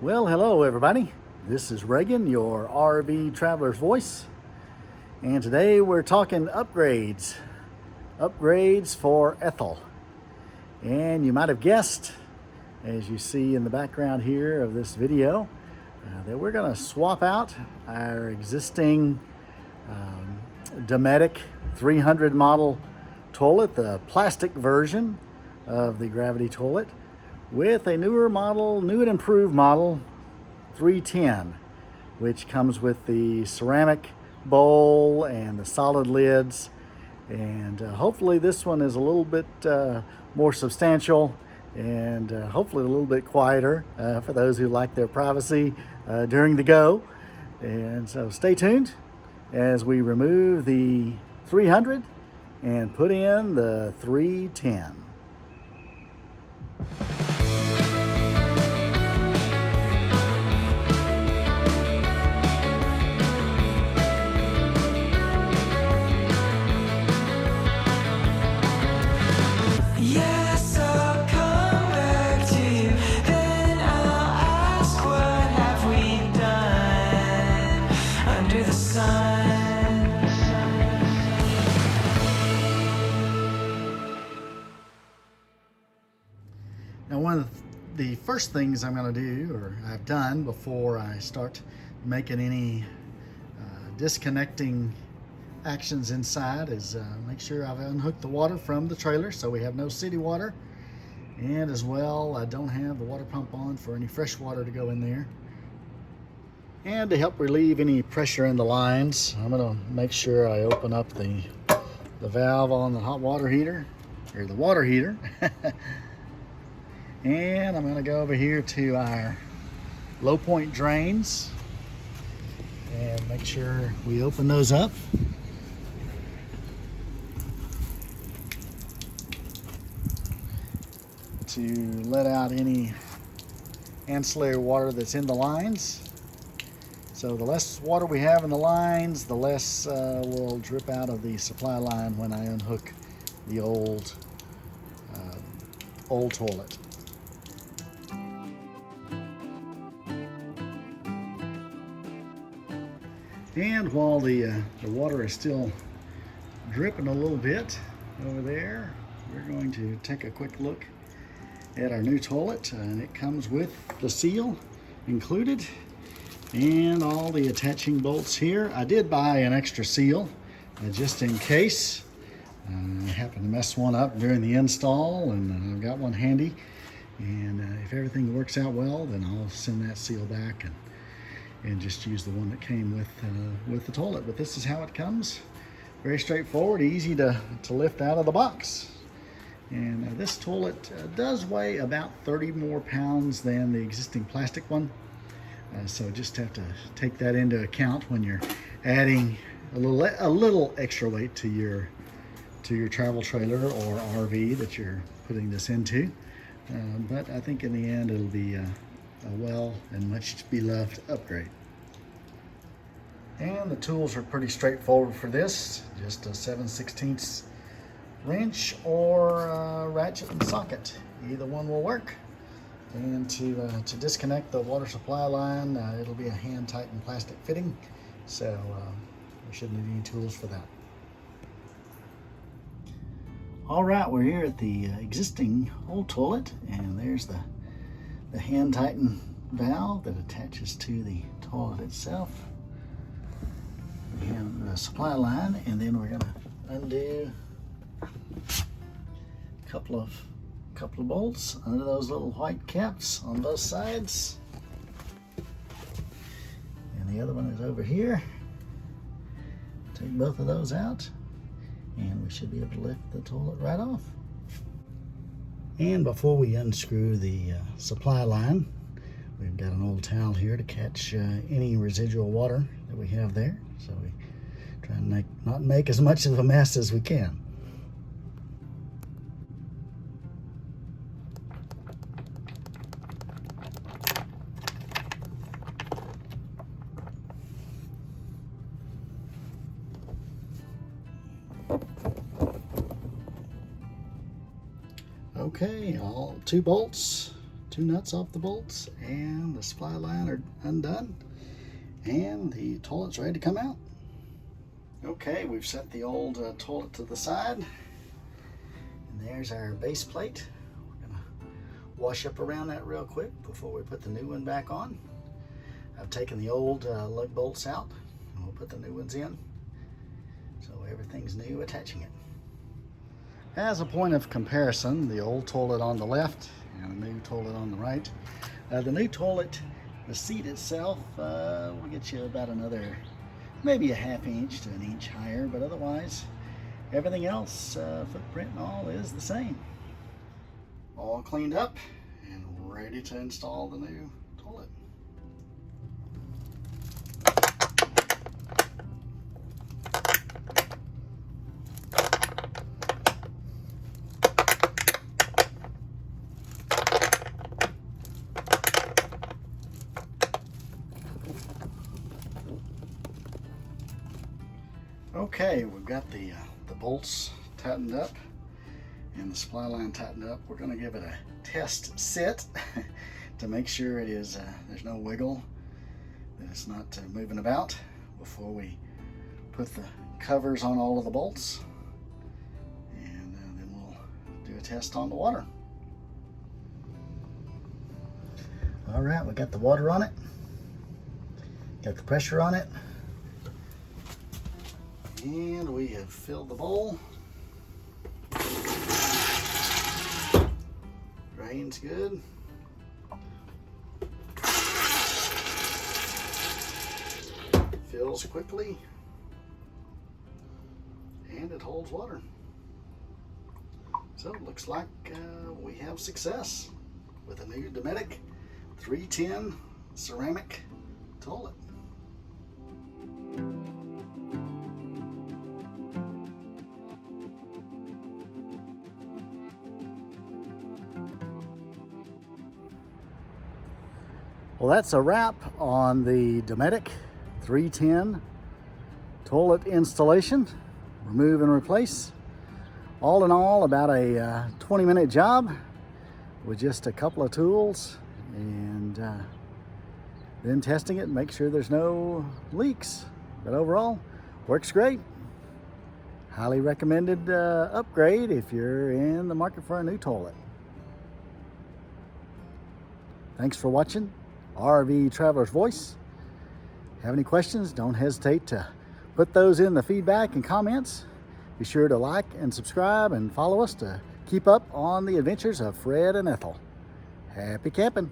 Well, hello everybody. This is Reagan, your RV Traveler's Voice. And today we're talking upgrades. Upgrades for Ethel. And you might have guessed, as you see in the background here of this video, that we're going to swap out our existing Dometic 300 model toilet, the plastic version of the gravity toilet, with a newer model, new and improved model 310, which comes with the ceramic bowl and the solid lids. And hopefully this one is a little bit more substantial and hopefully a little bit quieter for those who like their privacy during the go. And so stay tuned as we remove the 300 and put in the 310. Now, one of the first things I'm going to do, or I've done before I start making any disconnecting actions inside, is make sure I've unhooked the water from the trailer so we have no city water. And as well, I don't have the water pump on for any fresh water to go in there. And to help relieve any pressure in the lines, I'm going to make sure I open up the valve on the hot water heater, or the water heater. And I'm going to go over here to our low point drains and make sure we open those up. To let out any ancillary water that's in the lines. So the less water we have in the lines, the less will drip out of the supply line when I unhook the old toilet. And while the water is still dripping a little bit over there, we're going to take a quick look at our new toilet. And it comes with the seal included and all the attaching bolts here. I did buy an extra seal just in case. I happened to mess one up during the install, and I've got one handy. And if everything works out well, then I'll send that seal back and just use the one that came with the toilet. But this is how it comes. Very straightforward, easy to lift out of the box. And this toilet does weigh about 30 more pounds than the existing plastic one. So just have to take that into account when you're adding a little extra weight to your travel trailer or RV that you're putting this into. But I think in the end it'll be a well and much beloved upgrade. And the tools are pretty straightforward for this. Just a 7/16 wrench or ratchet and socket. Either one will work. And to disconnect the water supply line, it'll be a hand tightened plastic fitting. So we shouldn't need any tools for that. All right, we're here at the existing old toilet, and there's the hand tighten valve that attaches to the toilet itself and the supply line. And then we're going to undo a couple of bolts under those little white caps on both sides, and the other one is over here. Take both of those out and we should be able to lift the toilet right off. And before we unscrew the supply line, we've got an old towel here to catch any residual water that we have there. So we try and not make as much of a mess as we can. Okay, all two 2 nuts off the bolts, and the supply line are undone, and the toilet's ready to come out. Okay, we've set the old toilet to the side, and there's our base plate. We're gonna wash up around that real quick before we put the new one back on. I've taken the old lug bolts out, and we'll put the new ones in, so everything's new attaching it. As a point of comparison, the old toilet on the left and the new toilet on the right. The new toilet, the seat itself will get you about another, maybe a ½ inch to 1 inch higher, but otherwise everything else, footprint and all, is the same. All cleaned up and ready to install the new toilet. Okay, we've got the bolts tightened up and the supply line tightened up. We're going to give it a test sit to make sure it is there's no wiggle, that it's not moving about, before we put the covers on all of the bolts, and then we'll do a test on the water. All right, we got the water on it, got the pressure on it, and we have filled the bowl. Drains good. Fills quickly. And it holds water. So it looks like we have success with a new Dometic 310 ceramic toilet. Well, that's a wrap on the Dometic 310 toilet installation. Remove and replace. All in all, about a 20-minute job with just a couple of tools, and then testing it and make sure there's no leaks. But overall, works great. Highly recommended upgrade if you're in the market for a new toilet. Thanks for watching RV Traveler's Voice. Have any questions? Don't hesitate to put those in the feedback and comments. Be sure to like and subscribe and follow us to keep up on the adventures of Fred and Ethel. Happy camping!